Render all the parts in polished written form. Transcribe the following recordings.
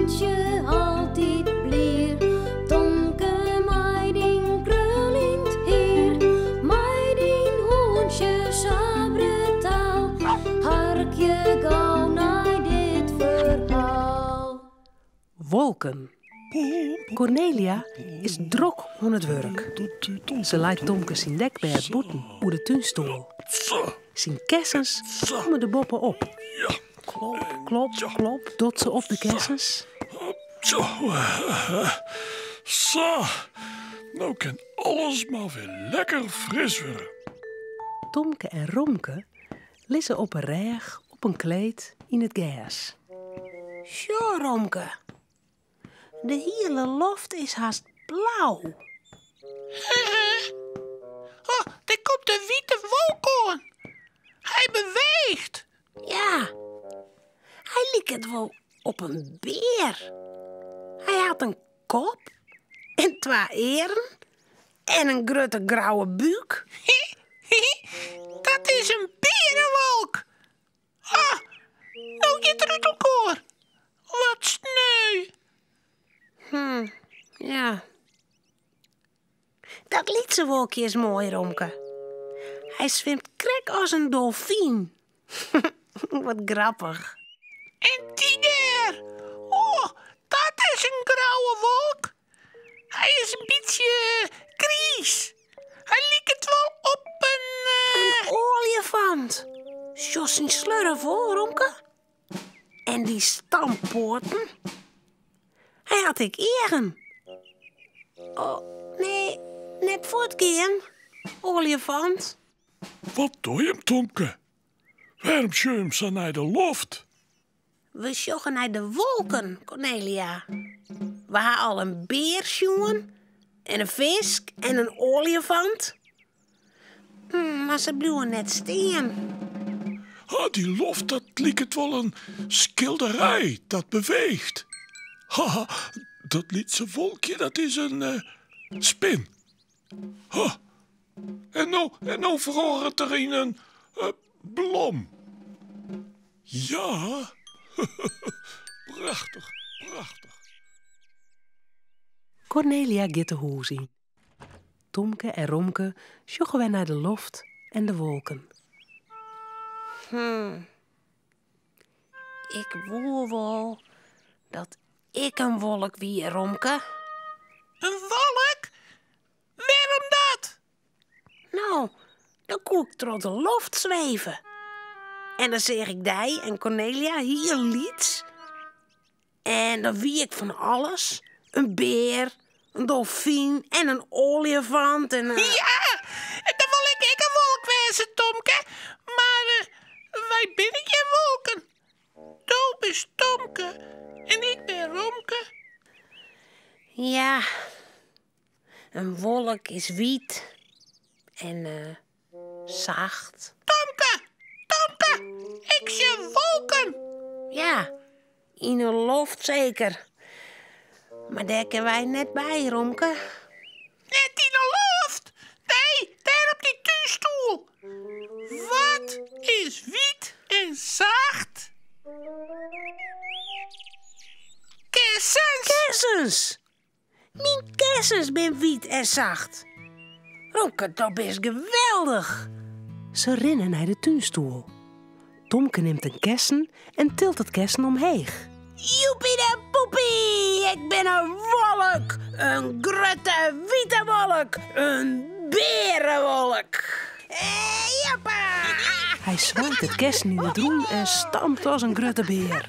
hoentje altijd blier. Tomke, mij dien krullend heer. Mij dien hoentje sabre taal. Hark je gauw naar dit verhaal. Wolken. Cornelia is drok aan het werk. Ze leidt Tomke zijn dekbed boeten op de tuinstoel. Zijn kessens komen de boppen op. Klop, klop, klop, doet ze op de kessens. Zo. Zo. Nou kan alles maar weer lekker fris worden. Tomke en Romke liggen op een reg op een kleed in het gas. Zo, Romke. De hele loft is haast blauw. Oh, daar komt een witte wolk aan. Hij beweegt. Ja, hij lijkt wel op een beer. Hij had een kop en 2 eren en een grote grauwe buik. Dat is een berenwolk. Ah, nou je het uit elkaar. Wat sneu. Ja. Dat lietse wolkje is mooi, Romke. Hij zwemt krek als een dolfijn. Wat grappig. En die daar. Oh, dat is een grauwe wolk. Hij is een beetje gries. Hij lijkt wel op Een olifant. Zo zijn slurren vol, Romke. En die stampoorten. Hij had ik eren. Oh, nee, net voortgaan. Olifant. Wat doe je hem, Tomke? Waarom schuim je hem zo naar de loft? We joggen naar de wolken, Cornelia. We hebben al een beer sjoen, en een vis en een olifant. Maar ze blijven net staan. Ah, die loft, dat lijkt wel een schilderij dat beweegt. Haha, dat lietse wolkje, dat is een spin. Ha. En nou verhoort het er in een blom. Ja, prachtig, prachtig. Cornelia gaat de huis in. Tomke en Romke joggen wij naar de loft en de wolken. Ik wil wel dat ik een wolk wie, Romke. een wolk. Waarom dat? Nou, dan kon ik door de loft zweven. En dan zeg ik die en Cornelia hier lieds. En dan wie ik van alles. Een beer, een dolfijn en een olifant en Ja, dan wil ik een wolk wezen, Tomke. Maar wij binnen geen wolken. Du bent Tomke en ik ben Romke. Ja, een wolk is wit en zacht. Tomke, ik zie wolken. Ja, in een loft zeker. Maar daar kunnen wij net bij, Romke. Net in de loft. Nee, daar op die tuinstoel. Wat is wit en zacht? Kessens. Kessens! Mijn kessens ben wit en zacht. Romke, dat is geweldig. Ze rennen naar de tuinstoel. Tomke neemt een kessen en tilt het kessen omheeg. Joepie de poepie, ik ben een wolk. Een grote witte wolk. Een berenwolk. Jappa! Hij zwaait het kessen in het roen en stampt als een grote beer.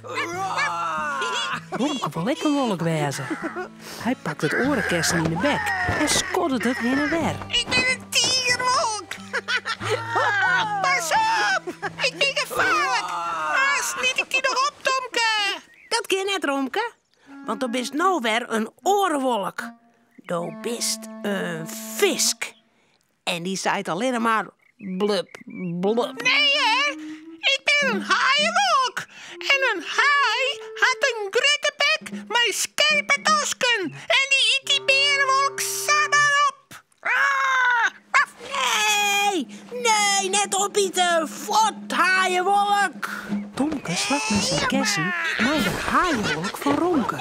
Romke wil ik een wolk wezen. Hij pakt het orenkessen in de bek en skoddert het heen en weer. Ik ben een tierwolk. Pas op, ik ben gevaarlijk. Sniet ik je nog op, Tomke. Dat kan net, Romke. Want er is nou weer een orenwolk. Er bist een visk. En die zaait alleen maar blub, blub. Nee, hè? Ik ben een haaienwolk. En een haai had een grote bek met scherpe tosken. En die eet die berenwolk samen op. Nee, net opbieten. Fot, haaienwolk. Tomke slaat met zijn kessen naar de haaienwolk van Romke.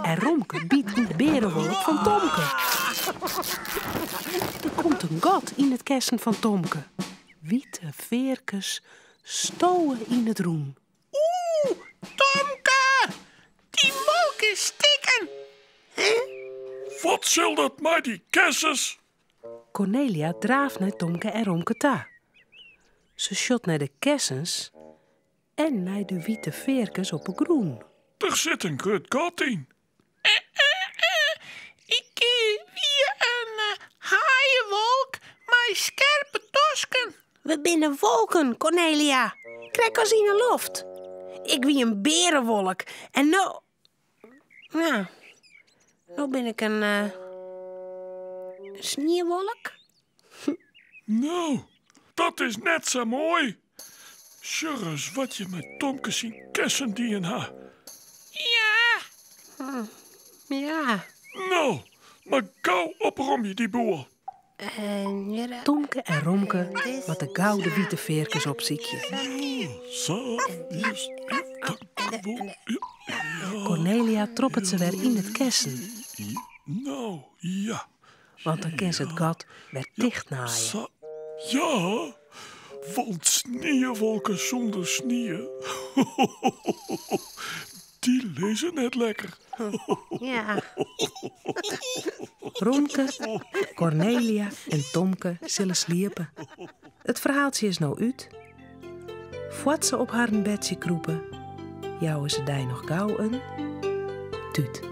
En Romke biedt in de berenwolk van Tomke. Er komt een gat in het kessen van Tomke. Witte veerkes stowen in het roen. Oeh, Tomke! Die wolken stikken! Wat zal dat met die kessens? Cornelia draaft naar Tomke en Romke ta. Ze shot naar de kessens en naar de witte veerkes op het groen. Er zit een groot gat in. Ik wie een haaienwolk met scherpe tosken. We binnen wolken, Cornelia. Kijk als in de loft. Ik wie een berenwolk. En nou... Ja, nou ben ik een sneeuwwolk. Nou, dat is net zo mooi. Sjurres, wat je met Tomke zien kessen die in haar. Ja, Ja. Nou, maar gauw oprom je die boel. Tomke en Romke met de gouden witte veerkes op ziekje. Zo, juist. Cornelia troppet ze weer in het kessen. Nou, ja. Want dan kan ze het gat weer dicht naaien. Zo. Ja, want sneeuwwolken zonder sneeuw. Die lezen net lekker. Ja. Romke, Cornelia en Tomke zullen sliepen. Het verhaaltje is nou uit. Voordat ze op haar bedje kroepen, jouwen ze daar nog gauw een tuut.